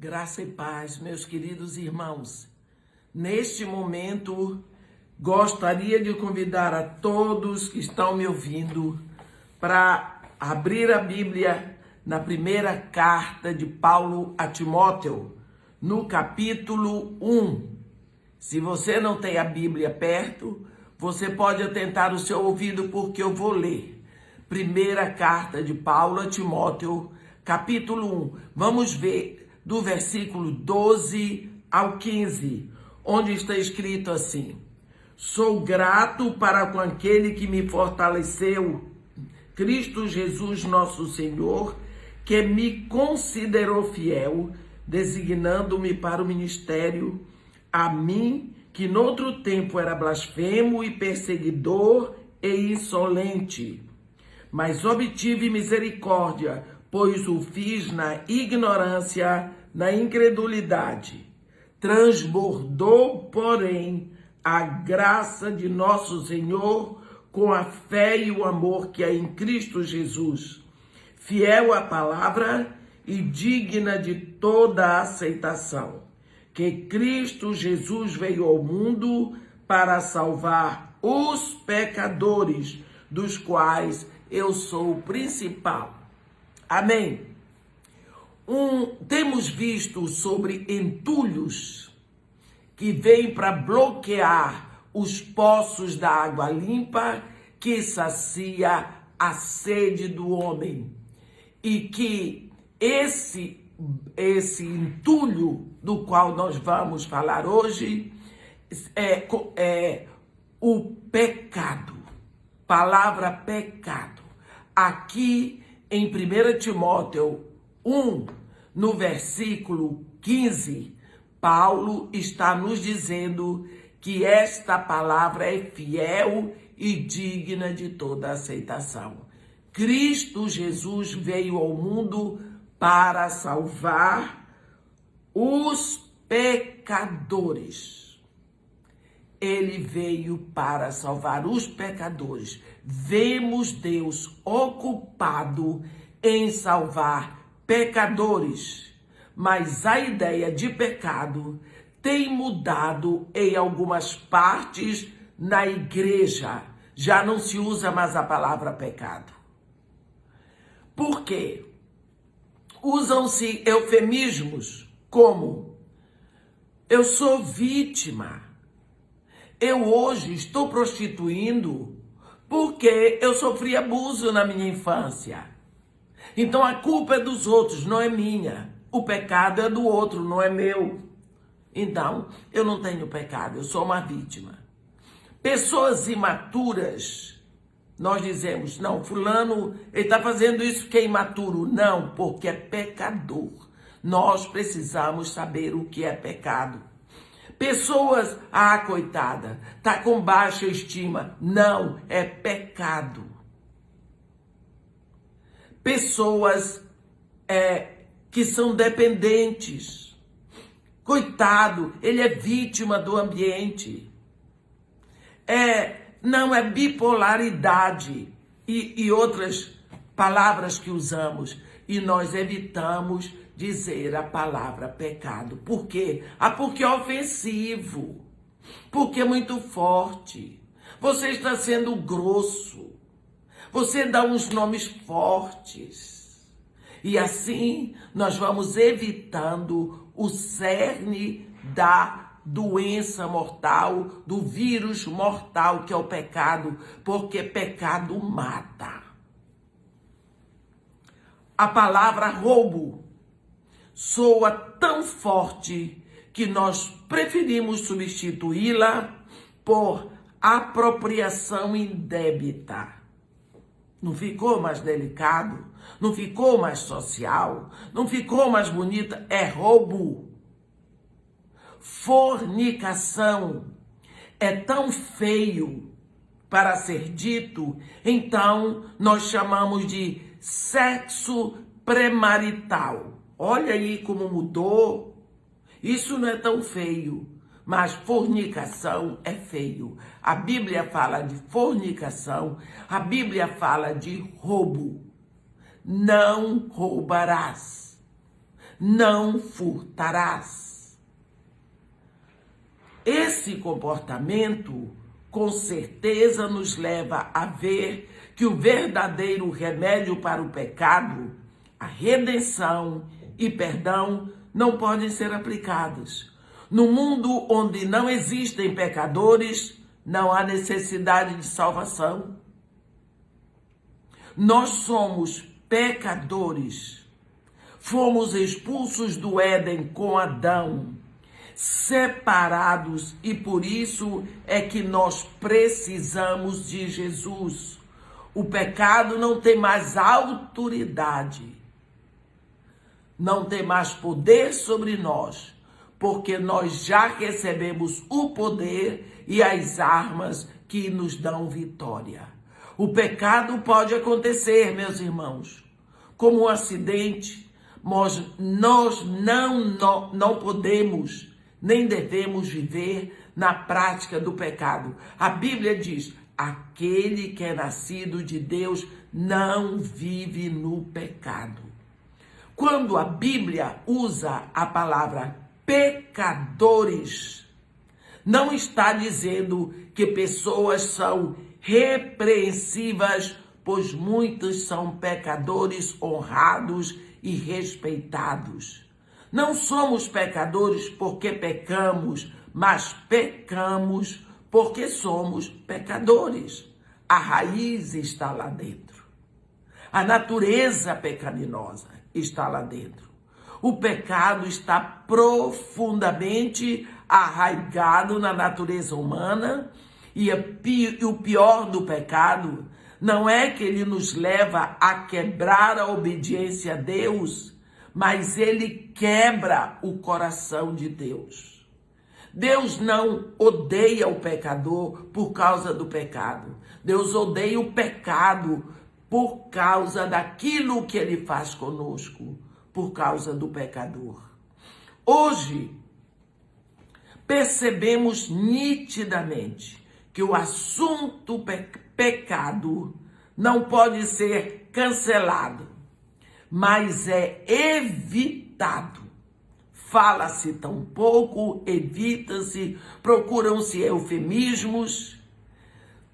Graça e paz, meus queridos irmãos. Neste momento, gostaria de convidar a todos que estão me ouvindo para abrir a Bíblia na primeira carta de Paulo a Timóteo, no capítulo 1. Se você não tem a Bíblia perto, você pode atentar o seu ouvido porque eu vou ler. Primeira carta de Paulo a Timóteo, capítulo 1. Vamos ver do versículo 12 ao 15, onde está escrito assim: Sou grato para com aquele que me fortaleceu, Cristo Jesus nosso Senhor, que me considerou fiel, designando-me para o ministério, a mim, que noutro tempo era blasfemo e perseguidor e insolente. Mas obtive misericórdia, pois o fiz na ignorância, na incredulidade. Transbordou, porém, a graça de nosso Senhor com a fé e o amor que é em Cristo Jesus. Fiel à palavra e digna de toda a aceitação, que Cristo Jesus veio ao mundo para salvar os pecadores, dos quais eu sou o principal. Amém. Temos visto sobre entulhos que vêm para bloquear os poços da água limpa que sacia a sede do homem. E que esse entulho do qual nós vamos falar hoje é o pecado. Palavra pecado. Aqui em 1 Timóteo 1, no versículo 15, Paulo está nos dizendo que esta palavra é fiel e digna de toda aceitação. Cristo Jesus veio ao mundo para salvar os pecadores. Ele veio para salvar os pecadores. Vemos Deus ocupado em salvar pecadores, mas a ideia de pecado tem mudado em algumas partes na igreja. Já não se usa mais a palavra pecado. Por quê? Usam-se eufemismos como: eu sou vítima. Eu hoje estou prostituindo porque eu sofri abuso na minha infância. Então a culpa é dos outros, não é minha. O pecado é do outro, não é meu. Então, eu não tenho pecado, eu sou uma vítima. Pessoas imaturas, nós dizemos: não, fulano, ele está fazendo isso porque é imaturo. Não, porque é pecador. Nós precisamos saber o que é pecado. Pessoas, coitada, está com baixa estima. Não, é pecado. Pessoas que são dependentes. Coitado, ele é vítima do ambiente. Não é bipolaridade e outras palavras que usamos. E nós evitamos dizer a palavra pecado. Por quê? Porque é ofensivo. Porque é muito forte. Você está sendo grosso. Você dá uns nomes fortes. E assim nós vamos evitando o cerne da doença mortal, do vírus mortal que é o pecado, porque pecado mata. A palavra roubo soa tão forte que nós preferimos substituí-la por apropriação indébita. Não ficou mais delicado? Não ficou mais social? Não ficou mais bonita? É roubo. Fornicação é tão feio para ser dito, então nós chamamos de sexo premarital. Olha aí como mudou. Isso não é tão feio. Mas fornicação é feio. A Bíblia fala de fornicação, a Bíblia fala de roubo. Não roubarás. não furtarás. Esse comportamento, com certeza, nos leva a ver que o verdadeiro remédio para o pecado, a redenção e perdão, não podem ser aplicados. No mundo onde não existem pecadores, não há necessidade de salvação. Nós somos pecadores. Fomos expulsos do Éden com Adão, separados, e por isso é que nós precisamos de Jesus. O pecado não tem mais autoridade, não tem mais poder sobre nós, porque nós já recebemos o poder e as armas que nos dão vitória. O pecado pode acontecer, meus irmãos, como um acidente, mas nós não podemos nem devemos viver na prática do pecado. A Bíblia diz: aquele que é nascido de Deus não vive no pecado. Quando a Bíblia usa a palavra pecadores, não está dizendo que pessoas são repreensivas, pois muitos são pecadores honrados e respeitados. Não somos pecadores porque pecamos, mas pecamos porque somos pecadores. A raiz está lá dentro. A natureza pecaminosa está lá dentro. O pecado está profundamente arraigado na natureza humana, e o pior do pecado não é que ele nos leva a quebrar a obediência a Deus, mas ele quebra o coração de Deus. Deus não odeia o pecador por causa do pecado. Deus odeia o pecado por causa daquilo que ele faz conosco, por causa do pecador. Hoje, percebemos nitidamente que o assunto pecado não pode ser cancelado, mas é evitado. Fala-se tão pouco, evita-se, procuram-se eufemismos.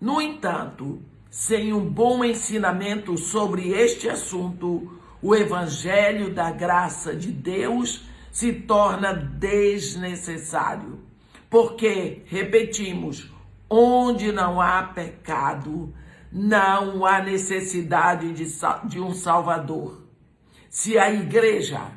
No entanto, sem um bom ensinamento sobre este assunto, o Evangelho da graça de Deus se torna desnecessário. Porque, repetimos, onde não há pecado, não há necessidade de um Salvador. Se a igreja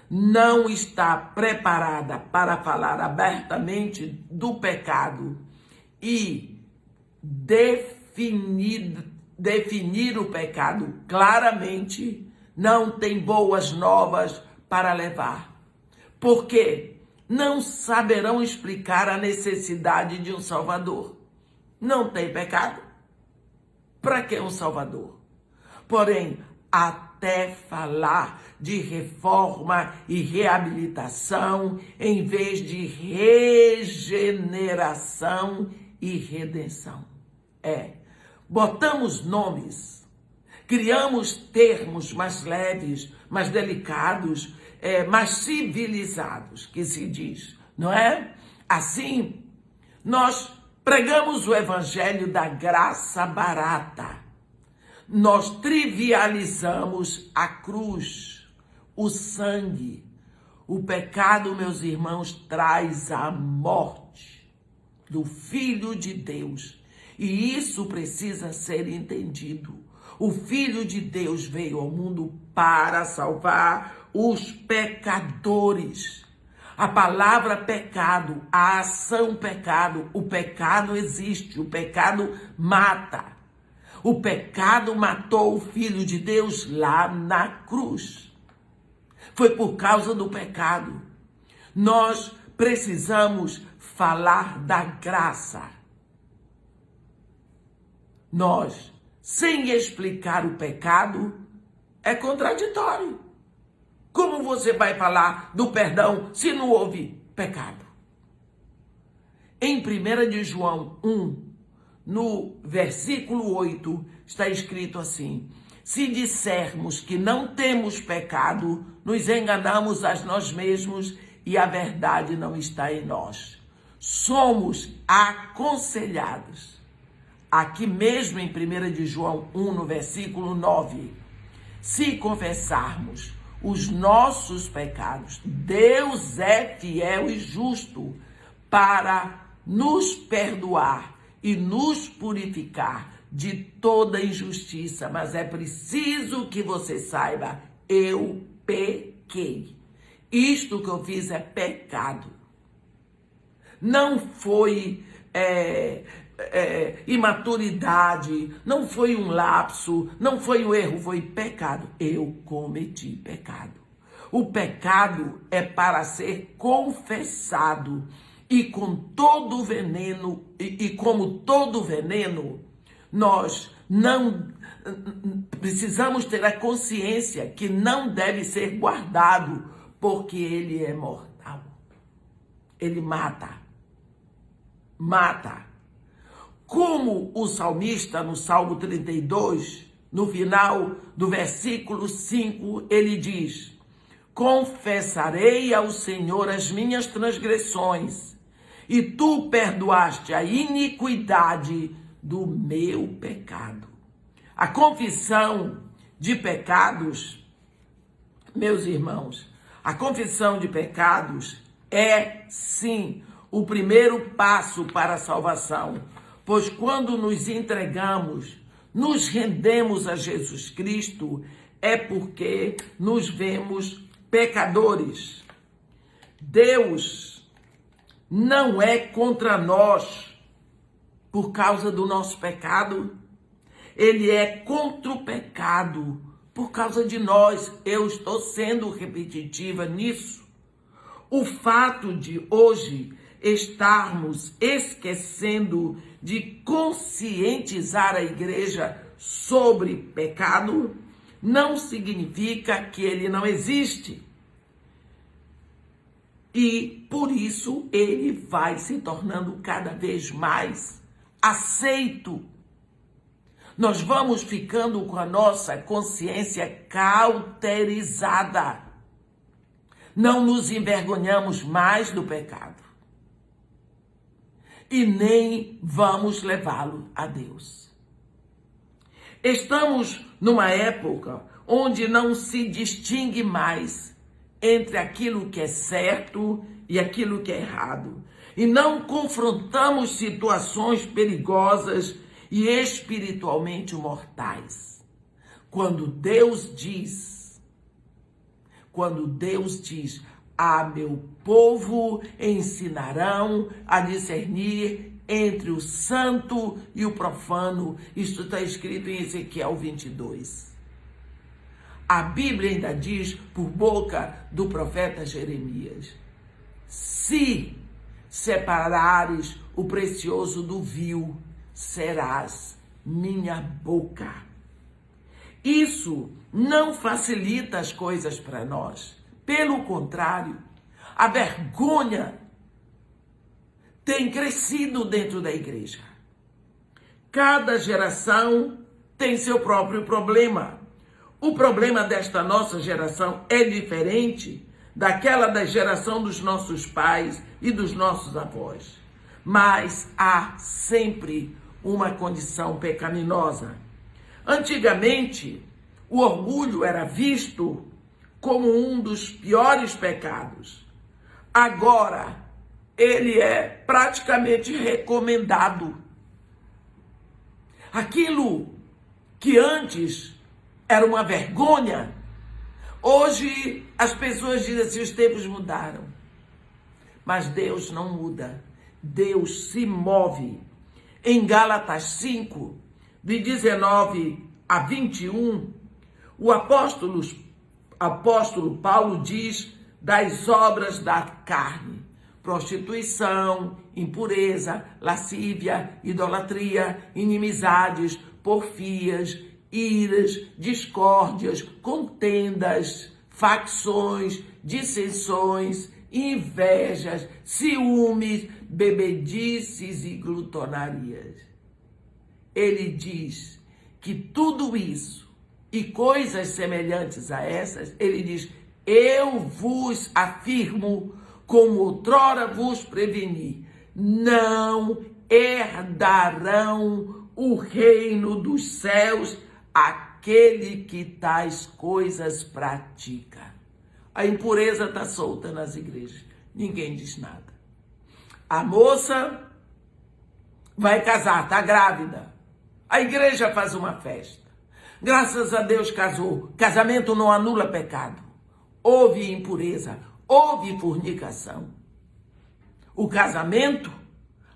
não está preparada para falar abertamente do pecado e definir o pecado claramente, não tem boas novas para levar. Porque não saberão explicar a necessidade de um Salvador. Não tem pecado? Para que um Salvador? Porém, até falar de reforma e reabilitação, em vez de regeneração e redenção. Botamos nomes, criamos termos mais leves, mais delicados, mais civilizados, que se diz, não é? Assim, nós pregamos o evangelho da graça barata. Nós trivializamos a cruz, o sangue. O pecado, meus irmãos, traz a morte do Filho de Deus. E isso precisa ser entendido. O Filho de Deus veio ao mundo para salvar os pecadores. A palavra pecado, a ação pecado, o pecado existe, o pecado mata. O pecado matou o Filho de Deus lá na cruz. Foi por causa do pecado. Nós precisamos falar da graça. Nós, sem explicar o pecado, é contraditório. Como você vai falar do perdão se não houve pecado? Em 1 de João 1, no versículo 8, está escrito assim: Se dissermos que não temos pecado, nos enganamos a nós mesmos e a verdade não está em nós. Somos aconselhados, aqui mesmo em 1 de João 1, no versículo 9, se confessarmos os nossos pecados, Deus é fiel e justo para nos perdoar e nos purificar de toda injustiça. Mas é preciso que você saiba, eu pequei. Isto que eu fiz é pecado. Não foi imaturidade, não foi um lapso, não foi um erro, foi pecado. Eu cometi pecado. O pecado é para ser confessado. E com todo veneno, e como todo veneno, nós não precisamos ter a consciência que não deve ser guardado, porque ele é mortal. Ele mata. Mata. Como o salmista, no Salmo 32, no final do versículo 5, ele diz: confessarei ao Senhor as minhas transgressões, e tu perdoaste a iniquidade do meu pecado. A confissão de pecados, meus irmãos, a confissão de pecados é, sim, o primeiro passo para a salvação, pois quando nos entregamos, nos rendemos a Jesus Cristo, é porque nos vemos pecadores. Deus não é contra nós por causa do nosso pecado, ele é contra o pecado por causa de nós. Eu estou sendo repetitiva nisso. O fato de hoje estarmos esquecendo de conscientizar a igreja sobre pecado não significa que ele não existe. E por isso ele vai se tornando cada vez mais aceito. Nós vamos ficando com a nossa consciência cauterizada. Não nos envergonhamos mais do pecado. E nem vamos levá-lo a Deus. Estamos numa época onde não se distingue mais entre aquilo que é certo e aquilo que é errado. E não confrontamos situações perigosas e espiritualmente mortais. Quando Deus diz, a meu povo ensinarão a discernir entre o santo e o profano. Isto está escrito em Ezequiel 22. A Bíblia ainda diz, por boca do profeta Jeremias: se separares o precioso do vil, serás minha boca. Isso não facilita as coisas para nós. Pelo contrário, a vergonha tem crescido dentro da igreja. Cada geração tem seu próprio problema. O problema desta nossa geração é diferente daquela da geração dos nossos pais e dos nossos avós. Mas há sempre uma condição pecaminosa. Antigamente, o orgulho era visto como um dos piores pecados. Agora, ele é praticamente recomendado. Aquilo que antes era uma vergonha, hoje as pessoas dizem assim: os tempos mudaram. Mas Deus não muda. Deus se move. Em Gálatas 5, de 19 a 21, o apóstolo Paulo diz das obras da carne: prostituição, impureza, lascívia, idolatria, inimizades, porfias, iras, discórdias, contendas, facções, dissensões, invejas, ciúmes, bebedices e glutonarias. Ele diz que tudo isso e coisas semelhantes a essas, ele diz: eu vos afirmo, como outrora vos preveni, não herdarão o reino dos céus aquele que tais coisas pratica. A impureza está solta nas igrejas, ninguém diz nada. A moça vai casar, está grávida. A igreja faz uma festa. Graças a Deus casou. Casamento não anula pecado. Houve impureza, houve fornicação. O casamento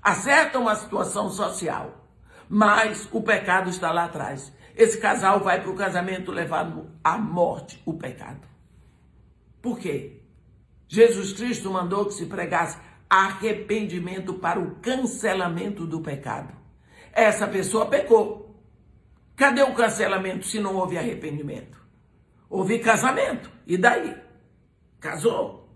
acerta uma situação social, mas o pecado está lá atrás. Esse casal vai para o casamento levando à morte o pecado. Por quê? Jesus Cristo mandou que se pregasse arrependimento para o cancelamento do pecado. Essa pessoa pecou. Cadê o cancelamento se não houve arrependimento? Houve casamento. E daí? Casou.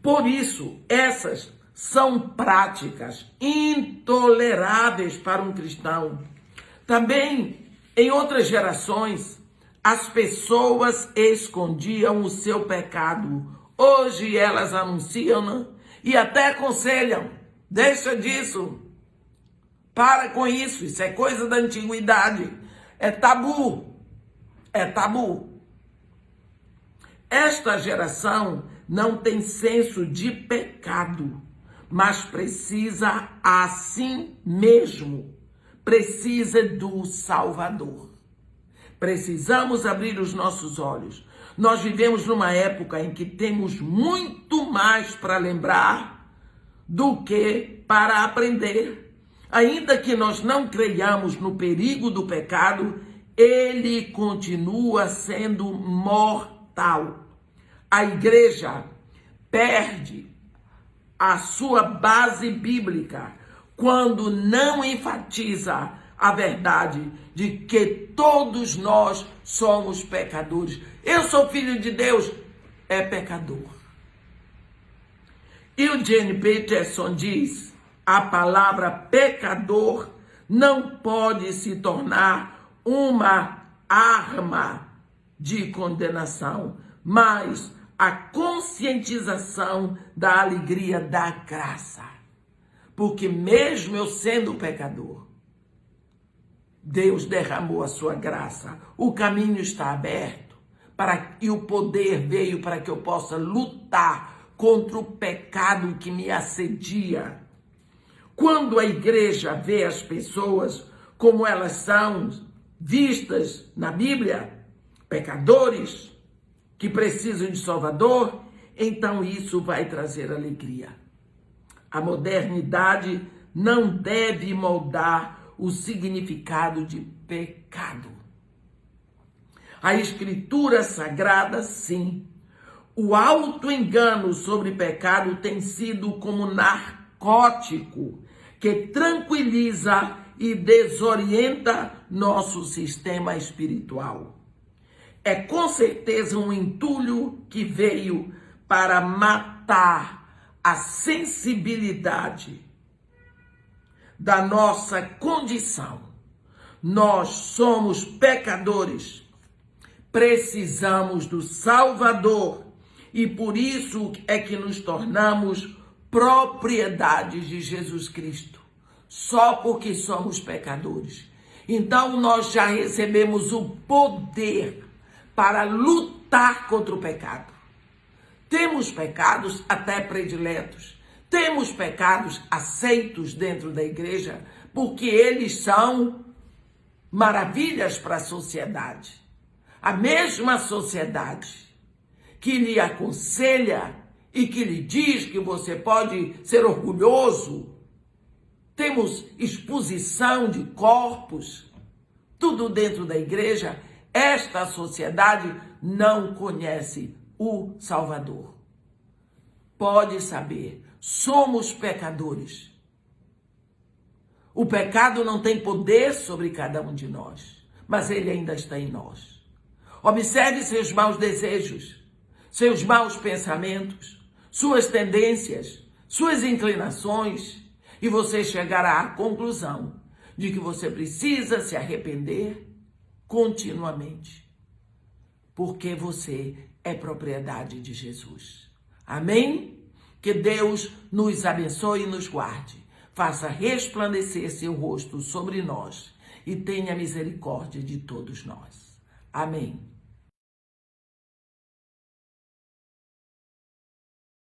Por isso, essas são práticas intoleráveis para um cristão. Também, em outras gerações, as pessoas escondiam o seu pecado. Hoje elas anunciam e até aconselham. Deixa disso. Para com isso. Isso é coisa da antiguidade. É tabu. É tabu. Esta geração não tem senso de pecado, mas precisa assim mesmo. Precisa do Salvador. Precisamos abrir os nossos olhos. Nós vivemos numa época em que temos muito mais para lembrar do que para aprender. Ainda que nós não creiamos no perigo do pecado, ele continua sendo mortal. A igreja perde a sua base bíblica quando não enfatiza a verdade de que todos nós somos pecadores. Eu sou filho de Deus, é pecador. E o Eugene Peterson diz: a palavra pecador não pode se tornar uma arma de condenação, mas a conscientização da alegria da graça. Porque mesmo eu sendo pecador, Deus derramou a sua graça. O caminho está aberto e o poder veio para que eu possa lutar contra o pecado que me assedia. Quando a igreja vê as pessoas como elas são vistas na Bíblia, pecadores que precisam de Salvador, então isso vai trazer alegria. A modernidade não deve moldar o significado de pecado. A Escritura Sagrada, sim. O auto-engano sobre pecado tem sido como narcótico que tranquiliza e desorienta nosso sistema espiritual. É com certeza um entulho que veio para matar a sensibilidade da nossa condição. Nós somos pecadores, precisamos do Salvador e por isso é que nos tornamos propriedades de Jesus Cristo, só porque somos pecadores. Então nós já recebemos o poder para lutar contra o pecado. Temos pecados até prediletos. Temos pecados aceitos dentro da igreja porque eles são maravilhas para a sociedade. A mesma sociedade que lhe aconselha e que lhe diz que você pode ser orgulhoso. Temos exposição de corpos, tudo dentro da igreja. Esta sociedade não conhece o Salvador. Pode saber, somos pecadores. O pecado não tem poder sobre cada um de nós, mas ele ainda está em nós. Observe seus maus desejos, seus maus pensamentos, suas tendências, suas inclinações, e você chegará à conclusão de que você precisa se arrepender continuamente, porque você é propriedade de Jesus. Amém? Que Deus nos abençoe e nos guarde, faça resplandecer seu rosto sobre nós e tenha misericórdia de todos nós. Amém.